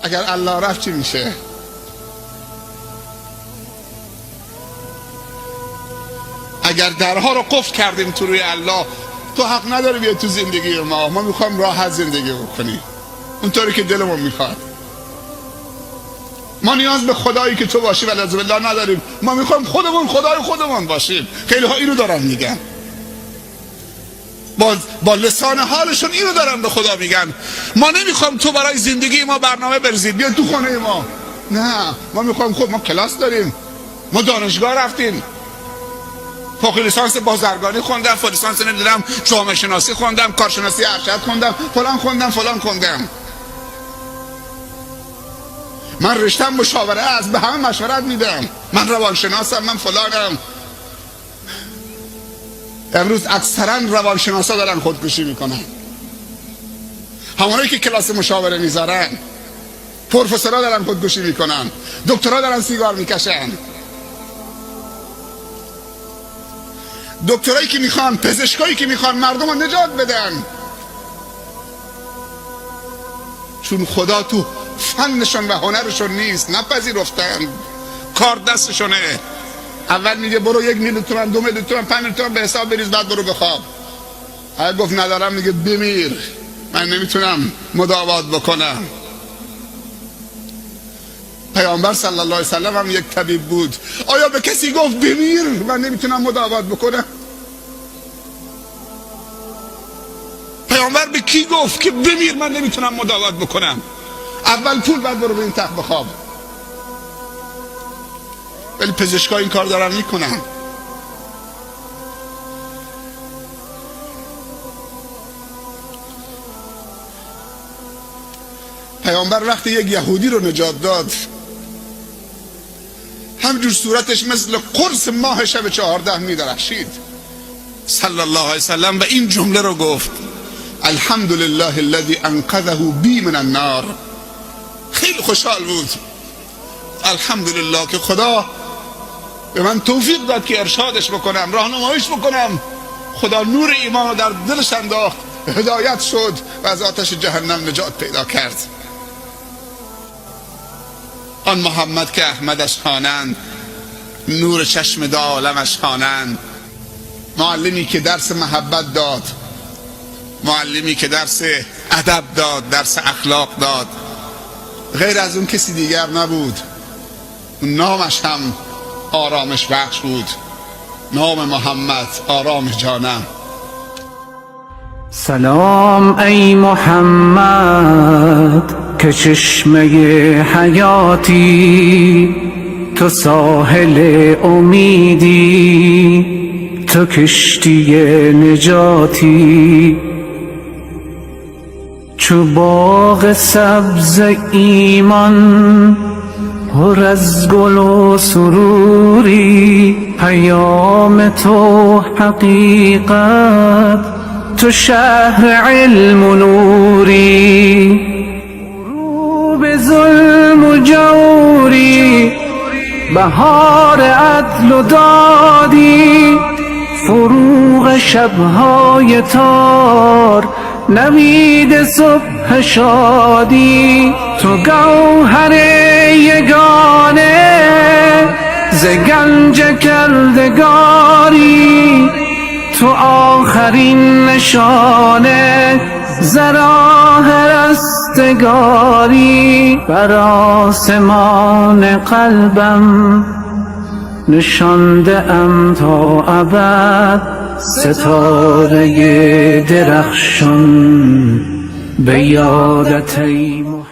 اگر الله رفت چی میشه؟ اگر درها رو قفل کردیم تو روی الله، تو حق نداری بیای تو زندگی ما میخوام راحت زندگی بکنیم اونطوری که دلمون میخواد. ما نیاز به خدایی که تو باشی والعیاذ بالله نداریم، ما میخوایم خودمون خدای خودمون باشیم. خیلی ها اینو دارن میگن، با لسان حالشون اینو دارن به خدا میگن ما نمیخوام تو برای زندگی ما برنامه بریزید، بیا تو خونه ما. نه، ما میخوایم خود، ما کلاس داریم، ما دانشگاه رفتیم، فوق لیسانس بازرگانی خوندم، فوق لیسانس نمیدونم جامعه شناسی خوندم، کارشناسی ارشد خوندم، فلان خوندم. من رشتم مشاوره است، به همه مشورت میدم، من روانشناسم، من فلانم. امروز اکثرا روانشناسا دارن خودکشی میکنن، همونایی که کلاس مشاوره میذارن. پروفسورها دارن خودکشی میکنن، دکترها دارن سیگار میکشن. دکترایی که میخوان، پزشکایی که میخوان مردم رو نجات بدن، چون خدا تو فنشون و هنرشون نیست، نپذیرفتن، کار دستشونه. اول میگه برو 1 میلیون تومان، 2 میلیون تومان، 5 میلیون تومان به حساب بریز، بعد برو بخواب. اگه گفت ندارم میگه بمیر، من نمیتونم مداوات بکنم. پیامبر صلی الله علیه وسلم هم یک طبیب بود، آیا به کسی گفت بمیر من نمیتونم مداوات بکنم؟ پیامبر به کی گفت که بمیر من نمیتونم مداوات بکنم؟ اول پول، بعد برو به این تخت بخواب. ولی پزشکا این کار دارن میکنن. پیامبر وقتی یک یهودی رو نجات داد، همجور صورتش مثل قرص ماه شب 14 میدرخشید صلی الله علیه وسلم، و این جمله رو گفت: الحمدلله الذی انقذه بی من النار. خیلی خوشحال بود، الحمدلله که خدا به من توفیق داد که ارشادش بکنم، راهنماییش بکنم. خدا نور ایمان رو در دلش انداخت، هدایت شد و از آتش جهنم نجات پیدا کرد. آن محمد که احمدش خوانند، نور چشم دو عالمش خوانند، معلمی که درس محبت داد، معلمی که درس ادب داد، درس اخلاق داد، غیر از اون کسی دیگر نبود. نامش هم آرامش بخش بود، نام محمد آرام جانم. سلام ای محمد که چشمه حیاتی، تو ساحل امیدی، تو کشتی نجاتی. چو باغ سبز ایمان پر از گل و سروری، پیام تو حقیقت، تو شهر علم و نوری. غروب ظلم و جوری، بهار عدل و دادی، فروغ شبهای تار، نوید صبح شادی. تو گوهر یگانه ز گنج کردگاری، تو آخرین نشانه ز راه رستگاری. بر آسمان قلبم نشانده ام تا ابد، ستاره درخشان به یادت ای محمد.